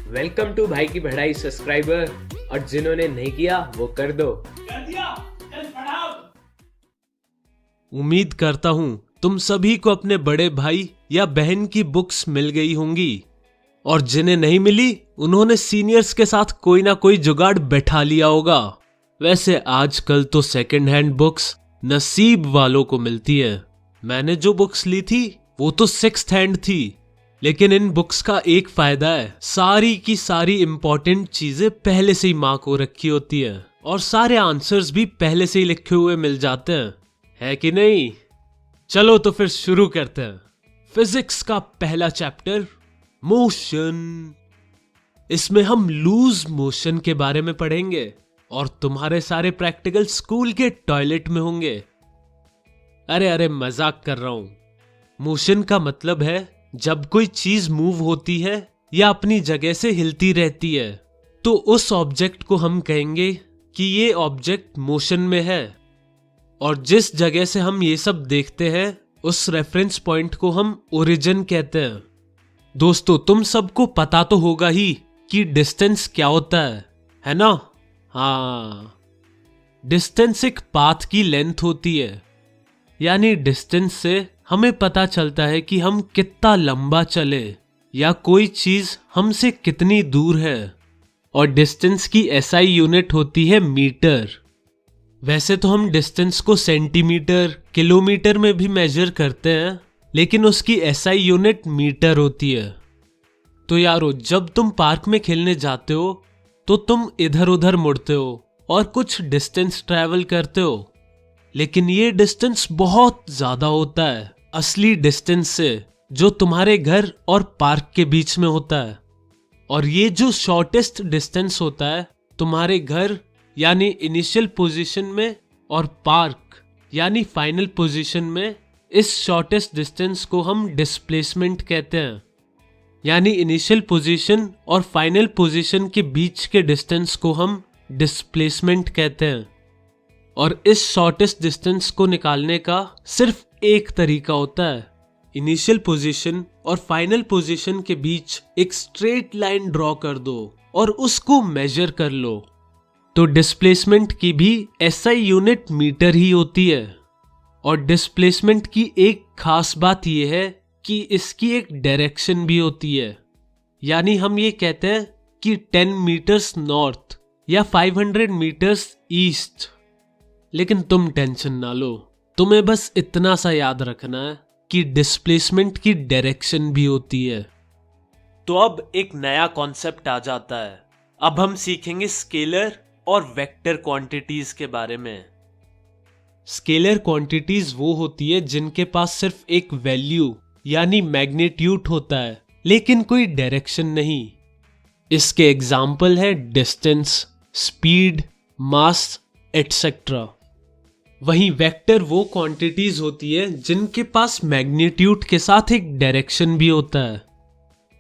Welcome to भाई की बढ़ाई सब्सक्राइबर, और जिन्होंने नहीं किया वो कर दो। उम्मीद करता हूँ तुम सभी को अपने बड़े भाई या बहन की बुक्स मिल गई होंगी, और जिन्हें नहीं मिली उन्होंने सीनियर्स के साथ कोई ना कोई जुगाड़ बैठा लिया होगा। वैसे आजकल तो सेकंड हैंड बुक्स नसीब वालों को मिलती है। मैंने जो बुक्स ली थी वो तो सिक्स्थ हैंड थी, लेकिन इन बुक्स का एक फायदा है, सारी की सारी इंपॉर्टेंट चीजें पहले से ही मार्क हो रखी होती है और सारे आंसर्स भी पहले से ही लिखे हुए मिल जाते हैं, है कि नहीं? चलो तो फिर शुरू करते हैं। फिजिक्स का पहला चैप्टर, मोशन। इसमें हम लूज मोशन के बारे में पढ़ेंगे और तुम्हारे सारे प्रैक्टिकल स्कूल के टॉयलेट में होंगे। अरे मजाक कर रहा हूं। मोशन का मतलब है जब कोई चीज मूव होती है या अपनी जगह से हिलती रहती है, तो उस ऑब्जेक्ट को हम कहेंगे कि ये ऑब्जेक्ट मोशन में है। और जिस जगह से हम ये सब देखते हैं उस रेफरेंस पॉइंट को हम ओरिजिन कहते हैं। दोस्तों, तुम सबको पता तो होगा ही कि डिस्टेंस क्या होता है ना? हाँ, डिस्टेंस एक पाथ की लेंथ होती है, यानी डिस्टेंस से हमें पता चलता है कि हम कितना लंबा चले या कोई चीज हमसे कितनी दूर है। और डिस्टेंस की एसआई यूनिट होती है मीटर। वैसे तो हम डिस्टेंस को सेंटीमीटर, किलोमीटर में भी मेजर करते हैं, लेकिन उसकी एसआई यूनिट मीटर होती है। तो यारो, जब तुम पार्क में खेलने जाते हो तो तुम इधर उधर मुड़ते हो और कुछ डिस्टेंस ट्रैवल करते हो, लेकिन ये डिस्टेंस बहुत ज्यादा होता है असली डिस्टेंस से, जो तुम्हारे घर और पार्क के बीच में होता है। और ये जो शॉर्टेस्ट डिस्टेंस होता है तुम्हारे घर यानी इनिशियल पोजीशन में और पार्क यानी फाइनल पोजीशन में, इस शॉर्टेस्ट डिस्टेंस को हम डिस्प्लेसमेंट कहते हैं। यानी इनिशियल पोजीशन और फाइनल पोजीशन के बीच के डिस्टेंस को हम डिस्प्लेसमेंट कहते हैं। और इस शॉर्टेस्ट डिस्टेंस को निकालने का सिर्फ एक तरीका होता है। इनिशियल पोजीशन और फाइनल पोजीशन के बीच एक स्ट्रेट लाइन ड्रॉ कर दो और उसको मेजर कर लो। तो डिस्प्लेसमेंट की भी एसआई यूनिट मीटर ही होती है। और डिस्प्लेसमेंट की एक खास बात यह है कि इसकी एक डायरेक्शन भी होती है। यानी हम ये कहते हैं कि 10 मीटर्स नॉर्थ या 500 मीटर्स ईस्ट। लेकिन तुम टेंशन ना लो, तुम्हें बस इतना सा याद रखना है कि डिस्प्लेसमेंट की डायरेक्शन भी होती है। तो अब एक नया कॉन्सेप्ट आ जाता है। अब हम सीखेंगे स्केलर और वेक्टर क्वांटिटीज के बारे में। स्केलर क्वांटिटीज वो होती है जिनके पास सिर्फ एक वैल्यू यानी मैग्नीट्यूड होता है, लेकिन कोई डायरेक्शन नहीं। इसके एग्जाम्पल है डिस्टेंस, स्पीड, मास एटसेट्रा। वहीं वेक्टर वो क्वांटिटीज होती है जिनके पास मैग्नीट्यूड के साथ एक डायरेक्शन भी होता है।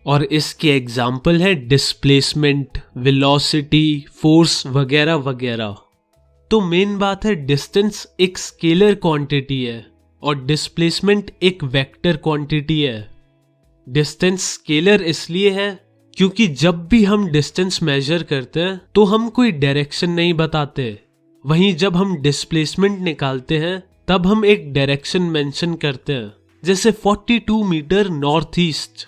और इसके एग्जाम्पल है डिस्प्लेसमेंट, वेलोसिटी, फोर्स वगैरह वगैरह। तो मेन बात है, डिस्टेंस एक स्केलर क्वांटिटी है और डिस्प्लेसमेंट एक वेक्टर क्वांटिटी है। डिस्टेंस स्केलर इसलिए है क्योंकि जब भी हम डिस्टेंस मेजर करते हैं तो हम कोई डायरेक्शन नहीं बताते। वहीं जब हम डिस्प्लेसमेंट निकालते हैं तब हम एक डायरेक्शन मेंशन करते हैं, जैसे 42 मीटर नॉर्थ ईस्ट।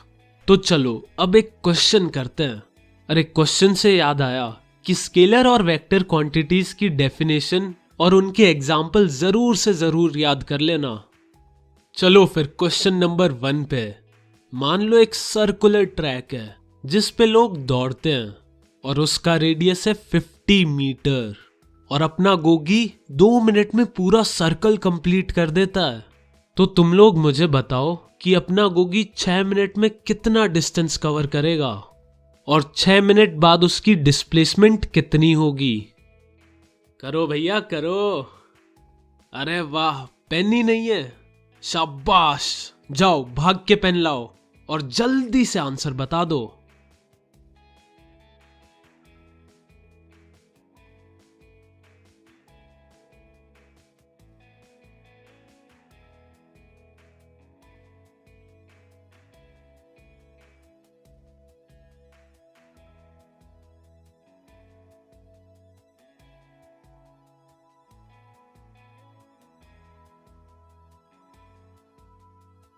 तो चलो अब एक क्वेश्चन करते हैं। अरे, क्वेश्चन से याद आया कि स्केलर और वेक्टर क्वांटिटीज की डेफिनेशन और उनके एग्जाम्पल जरूर से जरूर याद कर लेना। चलो फिर क्वेश्चन नंबर 1 पे। मान लो एक सर्कुलर ट्रैक है जिस पे लोग दौड़ते हैं और उसका रेडियस है 50 मीटर, और अपना गोगी 2 मिनट में पूरा सर्कल कंप्लीट कर देता है। तो तुम लोग मुझे बताओ कि अपना गोगी 6 मिनट में कितना डिस्टेंस कवर करेगा, और 6 मिनट बाद उसकी डिस्प्लेसमेंट कितनी होगी? करो भैया करो। अरे वाह, पेन ही नहीं है। शाबाश, जाओ भाग के पेन लाओ और जल्दी से आंसर बता दो।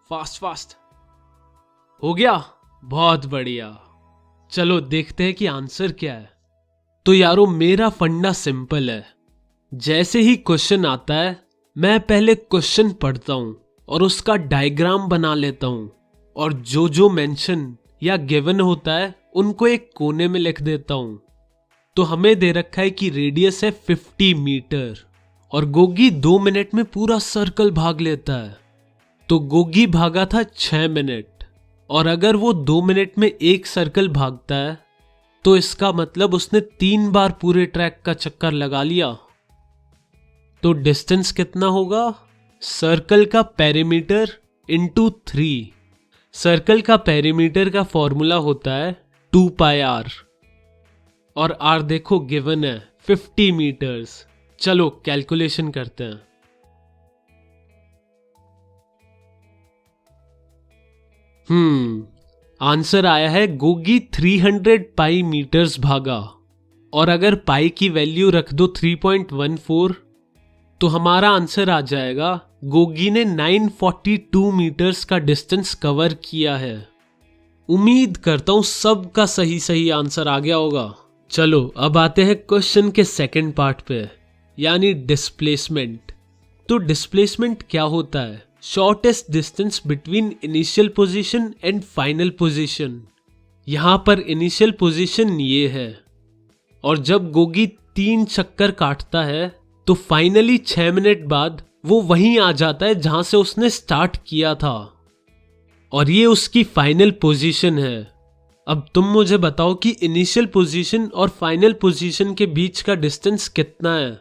Fast fast. हो गया, बहुत बढ़िया। चलो देखते हैं कि आंसर क्या है। तो यारो मेरा फंडा सिंपल है। जैसे ही क्वेश्चन आता है मैं पहले क्वेश्चन पढ़ता हूं और उसका डायग्राम बना लेता हूं, और जो जो मेंशन या गिवन होता है उनको एक कोने में लिख देता हूं। तो हमें दे रखा है कि रेडियस है 50 मीटर और गोगी 2 मिनट में पूरा सर्कल भाग लेता है। तो गोगी भागा था 6 मिनट, और अगर वो 2 मिनट में एक सर्कल भागता है तो इसका मतलब उसने 3 बार पूरे ट्रैक का चक्कर लगा लिया। तो डिस्टेंस कितना होगा? सर्कल का पेरीमीटर इंटू 3। सर्कल का पेरीमीटर का फॉर्मूला होता है 2 पाई आर, और आर देखो गिवन है 50 मीटर्स। चलो कैलकुलेशन करते हैं। आंसर आया है गोगी 300 पाई मीटर्स भागा, और अगर पाई की वैल्यू रख दो 3.14 तो हमारा आंसर आ जाएगा गोगी ने 942 मीटर्स का डिस्टेंस कवर किया है। उम्मीद करता हूं सबका सही सही आंसर आ गया होगा। चलो अब आते हैं क्वेश्चन के सेकंड पार्ट पे, यानी डिस्प्लेसमेंट। तो डिस्प्लेसमेंट क्या होता है? Shortest distance between initial position and final position. यहां पर इनिशियल पोजीशन ये है, और जब गोगी 3 चक्कर काटता है तो फाइनली 6 मिनट बाद वो वहीं आ जाता है जहां से उसने स्टार्ट किया था, और ये उसकी फाइनल पोजीशन है। अब तुम मुझे बताओ कि इनिशियल पोजीशन और फाइनल पोजीशन के बीच का डिस्टेंस कितना है?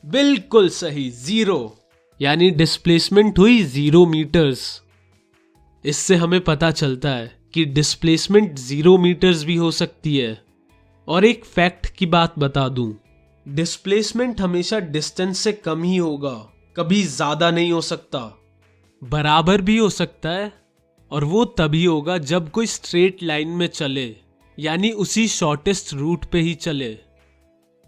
बिल्कुल सही, 0। यानी डिस्प्लेसमेंट हुई 0 मीटर्स। इससे हमें पता चलता है कि डिस्प्लेसमेंट 0 मीटर्स भी हो सकती है। और एक फैक्ट की बात बता दूं, डिस्प्लेसमेंट हमेशा डिस्टेंस से कम ही होगा, कभी ज्यादा नहीं हो सकता। बराबर भी हो सकता है, और वो तभी होगा जब कोई स्ट्रेट लाइन में चले, यानी उसी शॉर्टेस्ट रूट पे ही चले।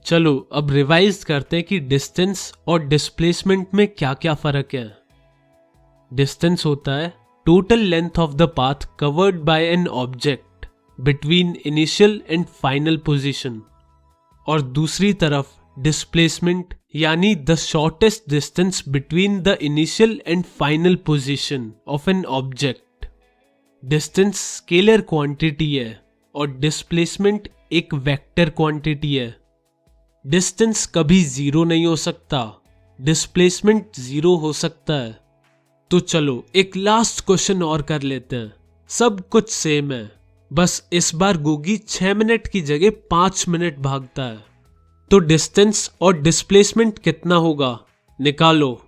चलो अब रिवाइज करते हैं कि डिस्टेंस और डिस्प्लेसमेंट में क्या क्या फर्क है। डिस्टेंस होता है total length of the path covered by an object between initial and final position, और दूसरी तरफ डिस्प्लेसमेंट यानी the shortest distance between the initial and final position of an object. Distance scalar quantity है और displacement एक vector quantity है। Distance कभी 0 नहीं हो सकता, डिस्प्लेसमेंट 0 हो सकता है। तो चलो एक लास्ट क्वेश्चन और कर लेते हैं। सब कुछ सेम है, बस इस बार गोगी 6 मिनट की जगह 5 मिनट भागता है। तो डिस्टेंस और डिस्प्लेसमेंट कितना होगा, निकालो।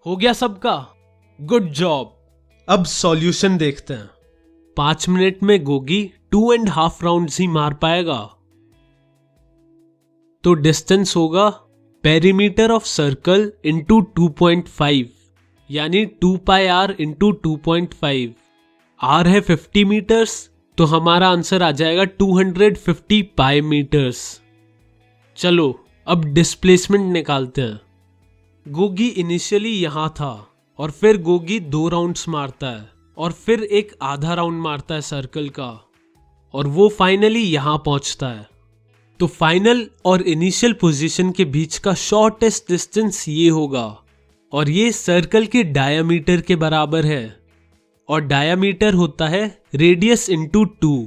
हो गया सबका? Good job. अब सॉल्यूशन देखते हैं। 5 मिनट में गोगी 2.5 राउंड्स ही मार पाएगा। तो डिस्टेंस होगा पेरीमीटर ऑफ सर्कल इंटू 2.5, यानी 2 पाई आर इंटू 2.5। आर है 50 मीटर्स, तो हमारा आंसर आ जाएगा 250 पाई मीटर्स। चलो अब डिस्प्लेसमेंट निकालते हैं। गोगी इनिशियली यहां था, और फिर गोगी 2 राउंड्स मारता है, और फिर एक आधा राउंड मारता है सर्कल का, और वो फाइनली यहां पहुंचता है। तो फाइनल और इनिशियल पोजीशन के बीच का शॉर्टेस्ट डिस्टेंस ये होगा, और ये सर्कल के डायामीटर के बराबर है, और डायामीटर होता है radius into 2।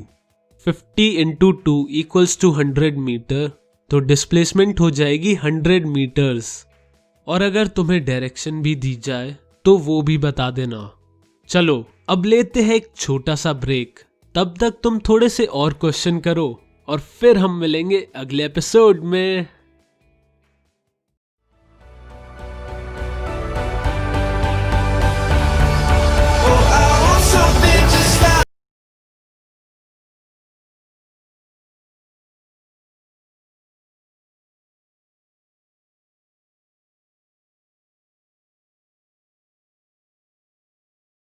50 into 2 equals to 100 metre. तो डिस्प्लेसमेंट हो जाएगी 100 मीटर्स। और अगर तुम्हें डायरेक्शन भी दी जाए तो वो भी बता देना। चलो अब लेते हैं एक छोटा सा ब्रेक, तब तक तुम थोड़े से और क्वेश्चन करो, और फिर हम मिलेंगे अगले एपिसोड में।